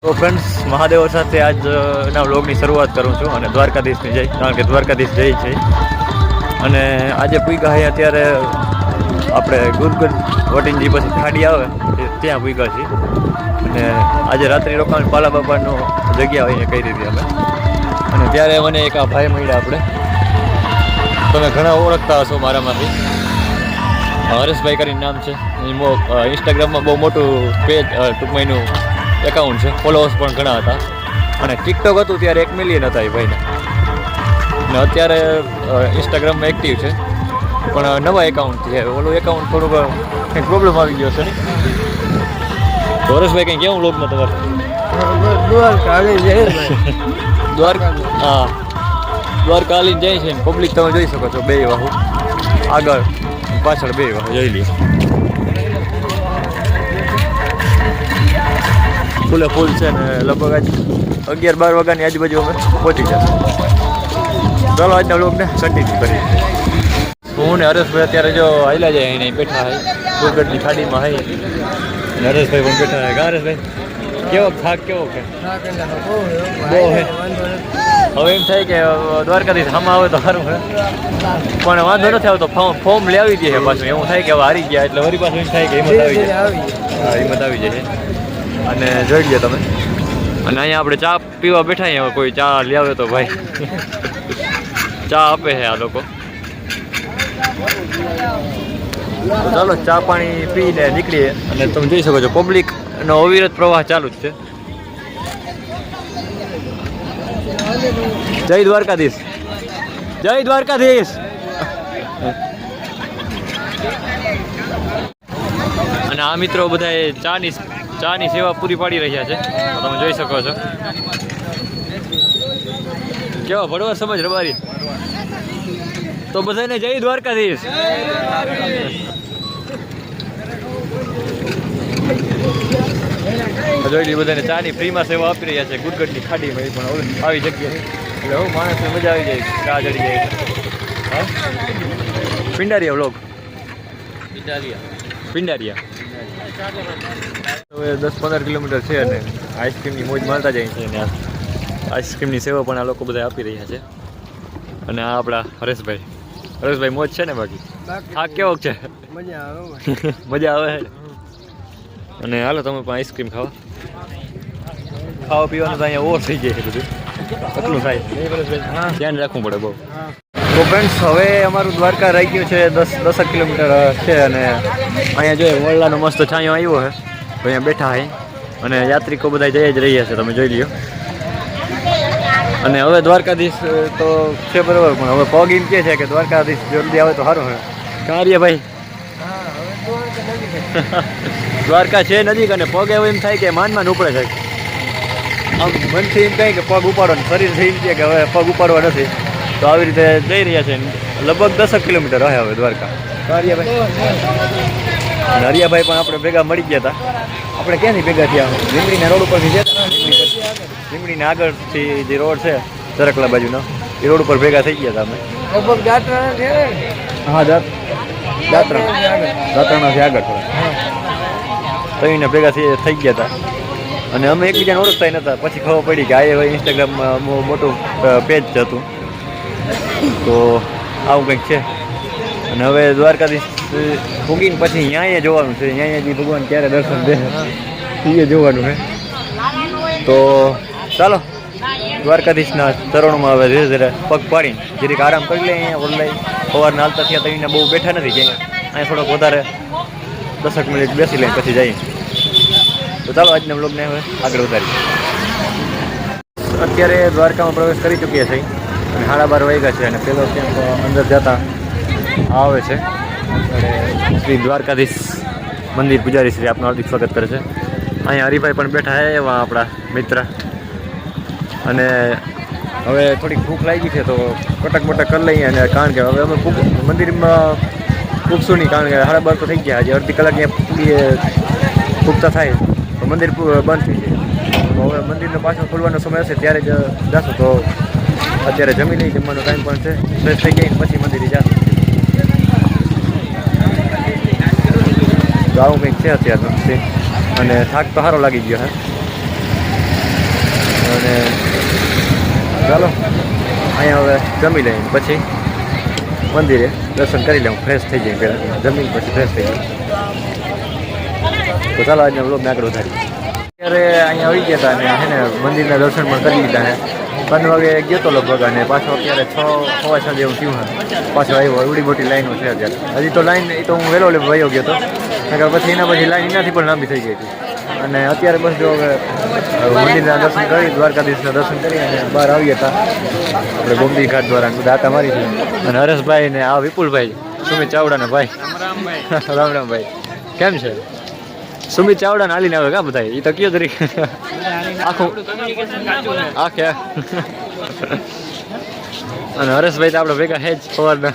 તો ફ્રેન્ડ્સ, મહાદેવ સાથે આજના વ્લોગની શરૂઆત કરું છું અને દ્વારકાધીશની જઈ, કારણ કે દ્વારકાધીશ જઈ છે અને આજે પૂગ્યા છે અત્યારે આપણે ગુરગુર વટીનજી પછી ખાડી આવે ત્યાં પૂગ્યા છીએ અને આજે રાત્રિ રોકાણ પાલા બાપાનો જગ્યા હોય કઈ રીતે અમે અને ત્યારે મને એક આ ભાઈ મળ્યા આપણે, તમે ઘણા ઓળખતા હશો મારામાંથી, હરેશભાઈ કરીને નામ છે. ઇન્સ્ટાગ્રામમાં બહુ મોટું પેજ ટૂંકમાં એનું એકાઉન્ટ છે, ફોલોઅર્સ પણ ઘણા હતા અને ટિકટોક હતું ત્યારે 1 મિલિયન હતા એ ભાઈને ને અત્યારે ઇન્સ્ટાગ્રામમાં એક્ટિવ છે પણ નવા એકાઉન્ટ છે. ઓલું એકાઉન્ટ થોડુંક કંઈક પ્રોબ્લેમ આવી ગયો છે ને. હરેશભાઈ કંઈ કેવું વ્લોગમાં તમારે? હા, દ્વારકા આલીને જાય છે ને પબ્લિક તમે જોઈ શકો છો, બે વાહુ આગળ પાછળ બે વાહુ જોઈ લઈએ. ફૂલે ફૂલ છે ને લગભગ આજ 11-12 વાગ્યાની આજુબાજુ અમે પહોંચી જશે. ચાલો આજના વ્લોગને કન્ટિન્યુ કરીએ. હું ને હરેશભાઈ અત્યારે જો હાલ્યા જાય એને બેઠા હોય ગુરગઢની ખાડીમાં હોય અને હરેશભાઈ પણ બેઠા હોય. હરેશભાઈ કેવો થાક કેવો છે? બહુ હે. હવે એમ થાય કે દ્વારકાથી સામા આવે તો સારું હે પણ વાંધો નથી આવતો, ફોર્મ લઈ આવી દે પાછું. એવું થાય કે હવે હારી ગયા એટલે વળી પાછું એમ થાય કે હિંમત આવી જાય. હા, હિંમત આવી જાય. અને જોઈ લો તમે, અને અહીંયા આપણે ચા પીવા બેઠા અહીંયા, કોઈ ચા લઈ આવે તો ભાઈ ચા આપે છે આ લોકો. તો ચાલો ચા પાણી પીને નીકળીએ અને તમે જોઈ શકો છો પબ્લિકનો અવિરત પ્રવાહ ચાલુ જ છે. જય દ્વારકાધીશ, જય દ્વારકાધીશ. અને આ મિત્રો બધા ચાની સેવા પૂરી પાડી રહ્યા છે, તમે જોઈ શકો છો. કેવા ભડવા સમજ રબારી. તો બધાને જય દ્વારકાધીશ. જોઈ લી બધાને ચાની ફ્રીમાં સેવા આપી રહ્યા છે ગુરગઢની ખાડીમાં, પણ આવી જગ્યાએ એટલે હું માણસને મજા આવી જાય, ચા જડી જાય. હા, પિંડારિયા વ્લોગ, પિંડારિયા હવે 10-15 કિલોમીટર છે અને આઈસ્ક્રીમની મોજ મારતા જાય છે અને આઈસ્ક્રીમની સેવા પણ આ લોકો બધા આપી રહ્યા છે. અને આ આપણા હરેશભાઈ મોજ છે ને? બાકી થાક કેવો છે? મજા આવે. મજા આવે. અને હાલો તમે પણ આઈસ્ક્રીમ ખાવા પીવાનું તો અહીંયા ઓવર થઈ જાય છે બધું, એટલું થાય ધ્યાન રાખવું પડે બહુ. તો ફ્રેન્ડ્સ, હવે અમારું દ્વારકા રહી ગયું છે 10 કિલોમીટર છે અને અહીંયા જોઈએ વડલાનો મસ્ત છાંયો આવ્યો છે તો અહીંયા બેઠા હોય અને યાત્રિકો બધા જઈ જ રહ્યા છે, તમે જોઈ લ્યો. અને હવે દ્વારકાધીશ તો છે બરાબર, પણ હવે પગ એમ કે છે કે દ્વારકાધીશ જલ્દી આવે તો સારું. હવે કાંરિયા ભાઈ, દ્વારકા છે નજીક અને પગ એવો એમ થાય કે માન ઉપડે છે. આમ મનથી એમ કહે કે પગ ઉપાડો ને શરીરથી એમ કહે કે હવે પગ ઉપાડવા નથી, તો આવી રીતે જઈ રહ્યા છે. લગભગ 10 કિલોમીટર રહે હવે દ્વારકા. હરિયાભાઈ પણ આપણે ભેગા મળી ગયા હતા. આપણે ક્યાંથી ભેગા થયા? લીંબડીના રોડ ઉપરથી છે, લીંબડીના આગળથી જે રોડ છે ચરકલા બાજુનો એ રોડ ઉપર ભેગા થઈ ગયા હતા અમે. હા, દાત્રાણાથી આગળ તો એને ભેગા થઈ ગયા હતા અને અમે એકબીજાને ઓળખતા નહોતા. પછી ખબર પડી કે આ હવે ઇન્સ્ટાગ્રામમાં મોટું પેજ હતું તો આવું કંઈક છે. અને હવે દ્વારકાધીશ ભૂગીને પછી અહીંયા જોવાનું છે, અહીંયાથી ભગવાન ક્યારે દર્શન દે એ જોવાનું છે. તો ચાલો દ્વારકાધીશના ચરણોમાં હવે ધીરે ધીરે પગ પાડીને જરીક આરામ કરી લઈએ. અહીંયા ઓનલાઈન સવારના હાલતા થયા તો એને બહુ બેઠા નથી ક્યાંય, અહીંયા થોડોક વધારે 10 મિનિટ બેસી લઈને પછી જઈએ. તો ચાલો આજના વ્લોગને હવે આગળ વધારીએ. અત્યારે દ્વારકામાં પ્રવેશ કરી ચૂક્યા છે અને 12:30 વાગ્યા છે અને પેલો ક્યાંક અંદર જતા આવે છે અને શ્રી દ્વારકાધીશ મંદિર પૂજારી શ્રી આપનું હાર્દિક સ્વાગત કરે છે. અહીંયા હરિભાઈ પણ બેઠા છે એવા આપણા મિત્ર. અને હવે થોડીક ભૂખ લાગી છે તો કટક બટક કરી લઈએ અને કારણ કે હવે અમે મંદિરમાં પૂગશું નહીં, કારણ કે 12:30 તો થઈ ગયા, હજી અડધી કલાક અહીંયા પૂગતા થાય તો મંદિર બંધ થઈ જાય. તો હવે મંદિરનો પાછો ખોલવાનો સમય હશે ત્યારે જ જશું. તો અત્યારે જમી લઈ, જમવાનો ટાઈમ પણ છે, ફ્રેશ થઈ ગઈ પછી મંદિરે જશું. તો આવું કંઈક છે અત્યારનું. અને થાક તો સારો લાગી ગયો હે. જમી લઈને પછી મંદિરે દર્શન કરી લઉં, ફ્રેશ થઈ જાય પહેલાં, જમીન પછી ફ્રેશ થઈ જાય. તો ચાલો આજના બ્લોગને આગળ વધારીએ. અત્યારે અહીંયા આવી ગયા હતા અને હે ને મંદિરના દર્શન પણ કરી લીધા હે. 3 વાગે ગયો તો લગભગ અને પાછો અત્યારે 6:15 જેવું થયું હે, પાછો આવ્યો. એવડી મોટી લાઈનો છે અત્યારે. હજી તો લાઈન એ તો હું વહેલો વયો ગયો હતો, કારણ પછી એના પછી લાઈન એનાથી પણ લાંબી થઈ ગઈ હતી. અને અત્યારે બસ જો હવે મંદિરના દર્શન કરી, દ્વારકાધીશના દર્શન કરી અને બહાર આવ્યા હતા આપણે ગોમતી ઘાટ દ્વારા બધા આટા મારી છે. અને હરેશભાઈ ને આ વિપુલભાઈ, સુમિત ચાવડાના ભાઈ. રામ રામ ભાઈ, કેમ છે? સુમિત ચાવડાને હાલીને આવે કા બધા? એ તો કયો તરીકે આખું આખે. અને હરેશભાઈ તો આપણે ભેગા હે જ સવારના.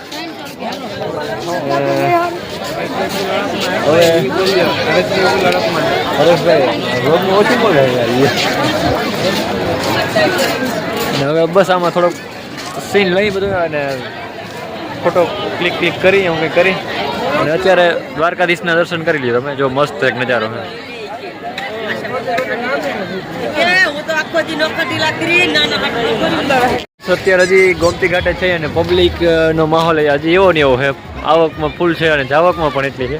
હરેશભાઈ રોગનું ઓછું બોલે. હવે બસ આમાં થોડોક સીન લઈ બધું અને ફોટો ક્લિક કરી એવું કંઈ કરી અને અત્યારે દ્વારકાધીશના દર્શન કરી લીધું તમે. જો મસ્ત એક નજારો છે. અત્યારે હજી ગોમતી ઘાટે છે અને પબ્લિકનો માહોલ હજી એવો ને એવો છે. આવકમાં ફૂલ છે અને જાવકમાં પણ એટલી છે,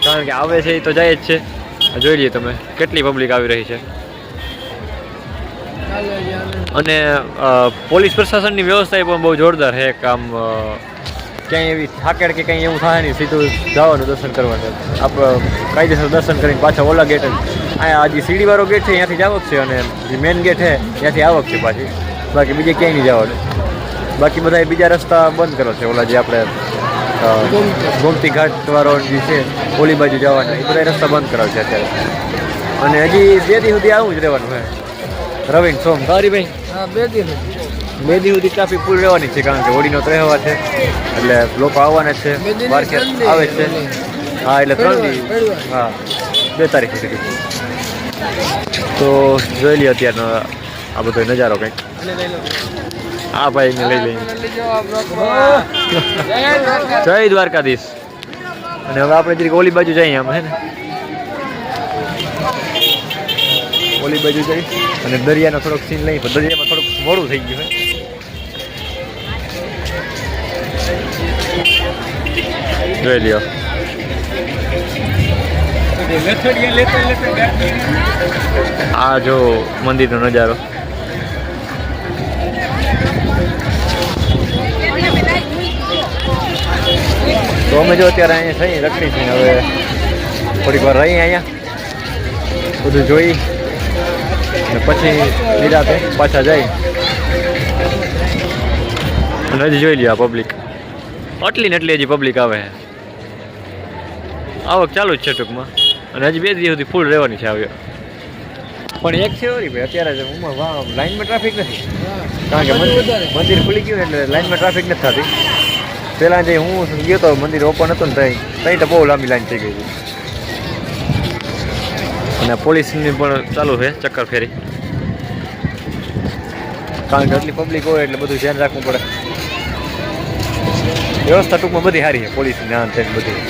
કારણ કે આવે છે એ તો જાય જ છે. જોઈ લઈએ તમે કેટલી પબ્લિક આવી રહી છે. અને પોલીસ પ્રશાસનની વ્યવસ્થા પણ બહુ જોરદાર છે. આમ ક્યાંય એવી થાકેડ કે કંઈ એવું થાય નહીં, સીધું જવાનું દર્શન કરવાનું. આપણે કાયદેસર દર્શન કરીને પાછા ઓલા ગેટ અહીંયા હજી સીડીવાળો ગેટ છે ત્યાંથી જ આવક છે અને જે મેઇન ગેટ છે ત્યાંથી આવક છે પાછી. બાકી બીજે ક્યાંય નહીં જવાનું. બાકી બધા બીજા રસ્તા બંધ કરો છે. ઓલા જે આપણે ગોમતી ઘાટ વાળો જે છે ઓલી બાજુ જવાના એ બધા રસ્તા બંધ કરાવે છે અત્યારે. અને હજી 2 દી સુધી આવું જ રહેવાનું છે. રવિન સોમ તારી ભાઈ 2 દી સુધી ટ્રાફિક ફૂલ રહેવાની છે, કારણ કે હોળીનો તહેવાર છે એટલે લોકો આવવાના છે, માર્કેટ આવે છે. હા એટલે 3 દી. હા 2 તારીખ સુધી. તો જોઈ લઈએ અત્યારનો આ બધો નજારો કંઈક. હા ભાઈ ને લઈ લઈએ. જય દ્વારકાધીશ. અને હવે આપણે જરીક ઓલી બાજુ જઈએ આમ હે ને, ઓલી બાજુ જઈ અને દરિયાનો થોડોક સીન લઈ. દરિયામાં થોડુંક મોડું થઈ ગયું છે. જોઈ લ્યો આ જો મંદિરનો નજારો. તો અમે જો અત્યારે અહીંયા થઈ રખડી છીએ. હવે થોડીક વાર રહી અહીંયા બધું જોઈ અને પછી નિરાતે પાછા જાય. અને હજી જોઈ લ્યો આ પબ્લિક આટલી ને એટલી હજી પબ્લિક આવે છે. આવક ચાલુ જ છે ટૂંકમાં. અને હજી 2 દિવસ સુધી ફૂલ રહેવાની છે આવ્યો. પણ એક છે ઓરી ભાઈ, અત્યારે લાઈનમાં ટ્રાફિક નથી, કારણ કે મંદિર ખુલી ગયું એટલે લાઈનમાં ટ્રાફિક નથી થતી. પહેલાં જે હું ગયો તો મંદિર ઓપન હતું ને ત્યાં તો બહુ લાંબી લાઈન થઈ ગઈ હતી. અને પોલીસની પણ ચાલુ છે ચક્કર ફેરી, કારણ કે આટલી પબ્લિક હોય એટલે બધું ધ્યાન રાખવું પડે. વ્યવસ્થા ટૂંકમાં બધી સારી છે પોલીસની આ તે બધી.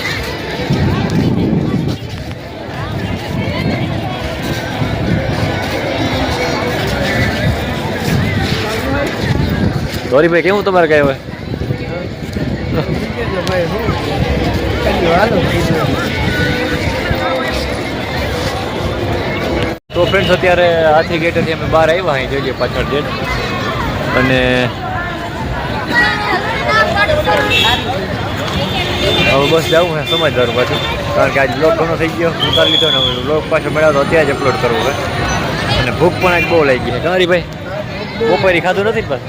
ગૌરીભાઈ કેવું તમારે કઈ હોય? તો ફ્રેન્ડ્સ અત્યારે હાથી ગેટેથી અમે બહાર આવ્યા અહીં જોઈએ પાછળ ગેટ. અને હવે બસ જવું છે સમજદાર પાછું, કારણ કે આજ બ્લોગ ઘણો થઈ ગયો, ઉતારી લીધો ને હવે બ્લોગ પાછો મળ્યો તો અત્યારે જ અપલોડ કરવો છે. અને ભૂખ પણ આજ બહુ લાગી ગઈ છે. તમારી ભાઈ બપોરે ખાધું નથી પણ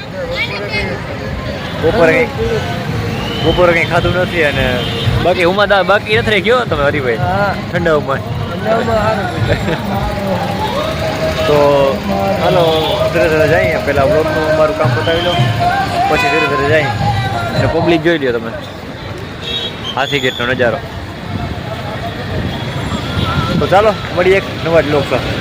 બપોરે કંઈ ખાધું નથી. અને બાકી ઉમા બાકી નથી ગયો તમે હરીભાઈ ઠંડા ઉમા. તો હાલો ધીરે ધીરે જઈએ. પહેલાં બ્લોગનું અમારું કામ બતાવી લો, પછી ધીરે ધીરે જઈએ અને પબ્લિક જોઈ લ્યો તમે હાથી ગેટનો નજારો. તો ચાલો મળીએ એક નવા જ બ્લોગ સાથે.